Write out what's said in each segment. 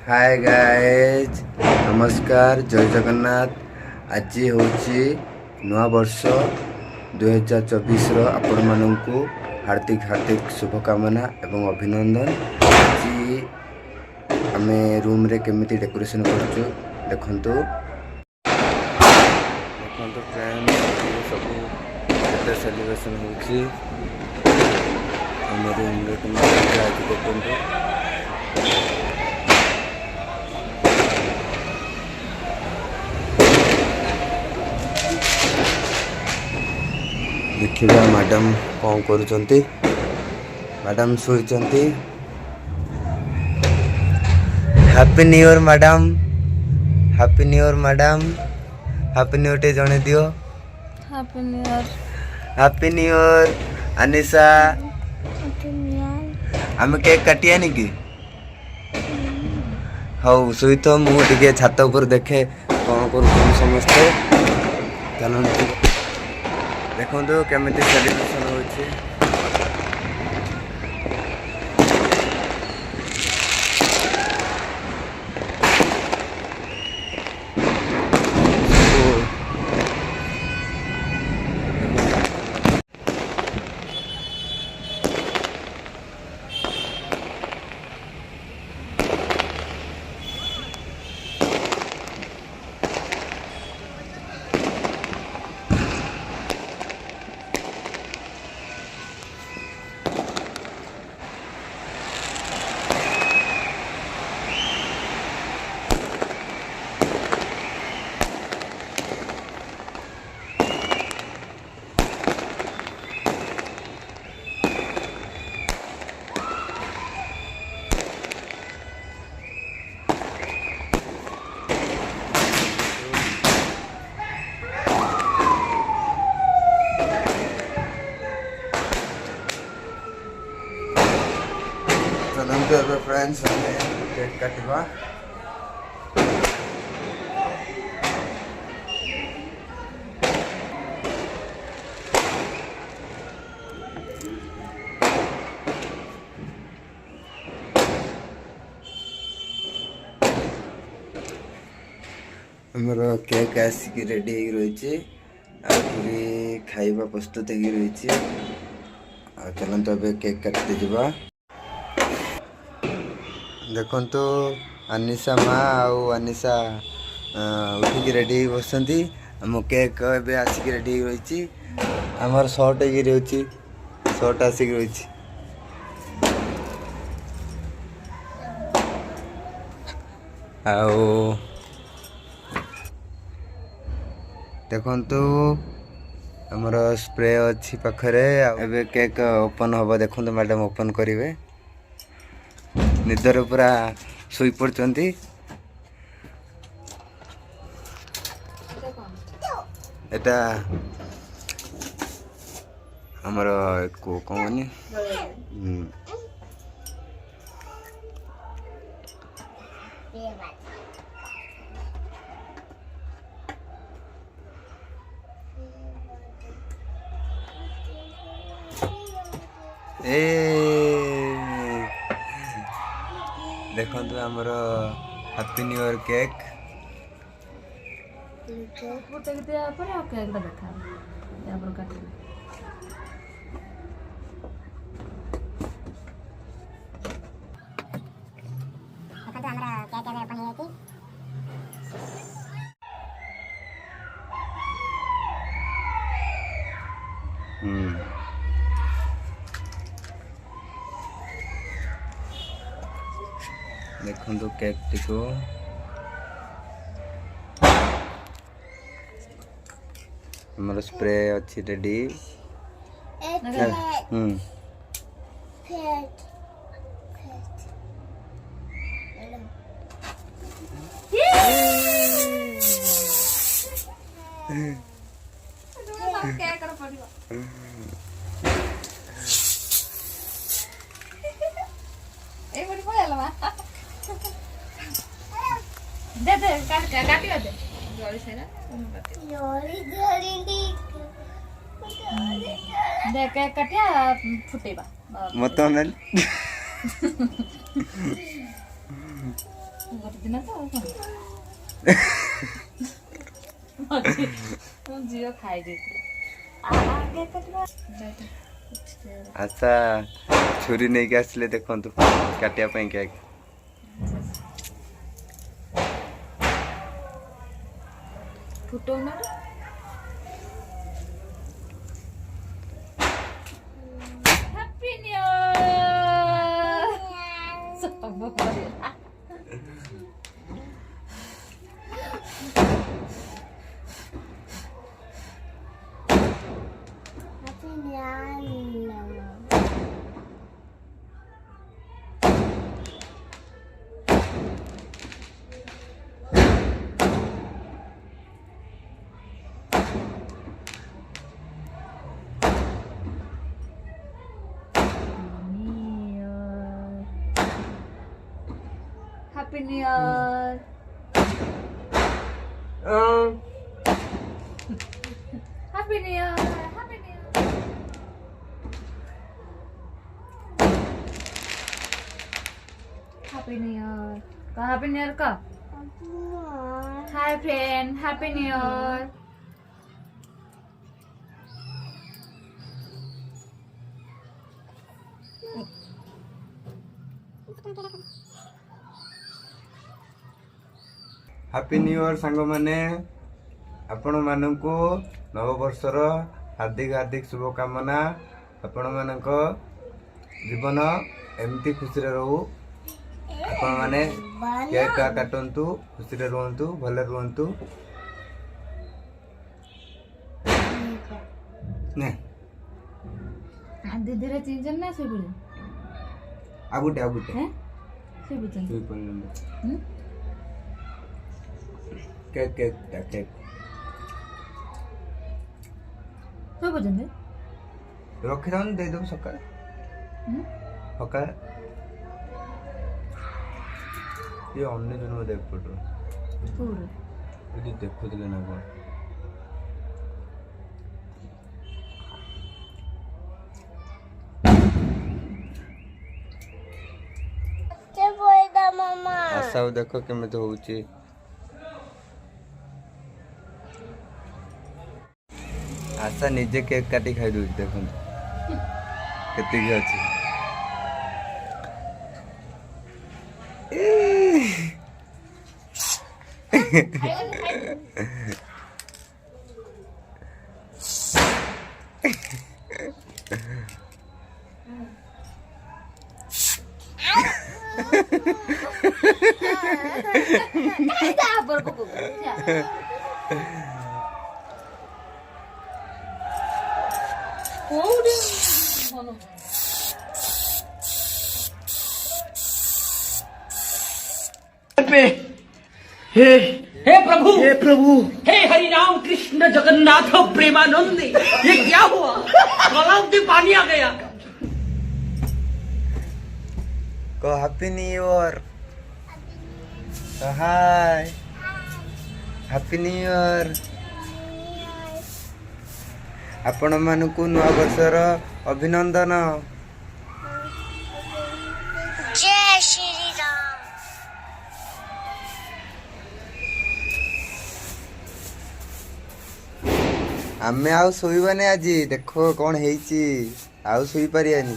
Hi guys नमस्कार जय जगन्नाथ। आज हूँ नुआ वर्ष 2024 आपण मानू हार्दिक हार्दिक शुभकामना एवं अभिनंदन। आज आम रूम रे केमिति डेकोरेशन करछु देखंतु देखंतु फ्रेंड सब केते सेलिब्रेशन होछि हम रूम रे केमिति आज देखंतु। देखिए मैडम कौन करुँच मैडम शुई happy new year madam happy new year madam happy new year जने दियो हैप्पी न्यू ईयर अनिशा आम केक काटिया नी कि हाउ शुई तो मुझे छात ऊपर देखे कौन कर समस्ते देखो केमी सेलिब्रेशन होची। चलते अब फ्रेंड्स केक काटवा। हमर केक आसिक रेडी हो रही खाइबा प्रस्तुत हो रही। चलते अब केक काटते जावा। देखंतु अनिशा माँ आउ अनिशा उठिक रेडी बसंती आम केक ए आसिक रेडी रही। आमर शर्ट रही शर्ट आसिक रही। आउ देखंतु हमर स्प्रे अच्छी पाखरे एबे केक ओपन हबो। देखंतु मैडम ओपन करिवे निदर पूरा शुई पड़ती। एटा हमर को कौन देखंतु हमर happy new year cake photo दिया पर आ केक देखा या पर काट देखो तो हमरा केक के ओपन है कि देखो केक टिको हमर स्प्रे अच्छी रेडी। दे दे काटियो दे जोड़ी से ना दे केक काटिया फुटेबा मत ଗୋଟେ ଦିନ ତ ଆଉ କ'ଣ ମୋ ଝିଅ ଖାଇ ଦେଇଥିଲା ଆଶା ଛୁରୀ ନେଇକି ଆସିଲେ ଦେଖନ୍ତୁ କାଟିବା ପାଇଁ କେକ୍। ଫୁଟଉନା happy new Happy New Year. Happy New Year. Happy New Year. Happy New Year. Ka Happy New Year ka? Hi friend. Happy New Year. Happy new year ସାଙ୍ଗମାନେ, ଆପଣମାନଙ୍କୁ ନବବର୍ଷର ହାର୍ଦ୍ଦିକ ହାର୍ଦ୍ଦିକ ଶୁଭକାମନା। ଆପଣମାନଙ୍କ ଜୀବନ ଏମିତି ଖୁସିରେ ରହୁ। ଆପଣମାନେ କେକ୍ କାଟନ୍ତୁ, ଖୁସିରେ ରୁହନ୍ତୁ, ଭଲରେ ରୁହନ୍ତୁ। ଦିଦିରେ ଚିଞ୍ଜନ ନା ଶୋଇପଡି ଆଉ ଗୋଟେ ଶୋଇପଡି କେକ୍ କେକ୍ କେକ୍ ଶୋଇପଡିଛନ୍ତି ରଖିଥାନ୍ତୁ, ଦେଇଦେବୁ ସକାଳେ। ସକାଳେ ଇଏ ଅନ୍ୟ ଜଣ ଦେଖ ପଟରୁ ଏଠି ଦେଖୁଥିଲେ ନା କ'ଣ? ଆଶା ଦେଖ କେମିତି ହଉଛି। ଆଶା ନିଜେ କେକ୍ କାଟି ଖାଇଦଉଛି, ଦେଖନ୍ତୁ କେତିକି ଅଛି। हे प्रभु, हे प्रभु, हे हरि राम कृष्ण जगन्नाथ प्रेमानंद, ये क्या हुआ? तालाब में पानी आ गया। को happy new year, hi happy new year. आपण मानकु नवा वर्षर अभिनंदन। जय श्री राम। आमे आउ शोइबानी आज, देखो कौन हेइची, आउ शोई पारियानी।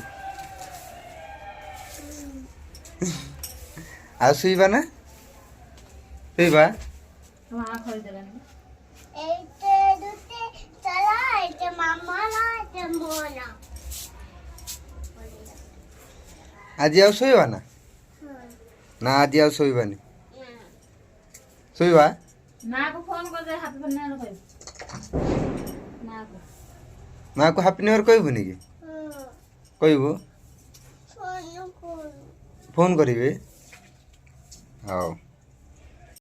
आउ शोइबा ना, शोइबा वहाँ खोल देलानी एते दुते चला एते मामा ना एते मोना। आज आउ शोइबा ना, ना आज आउ शोइबानी, शोइबा माँ को फोन कर दे, हैप्पी न्यू ईयर कह माँ को हैप्पी न्यू ईयर कहबुनी कि कहबू? फोन करिवे। हाँ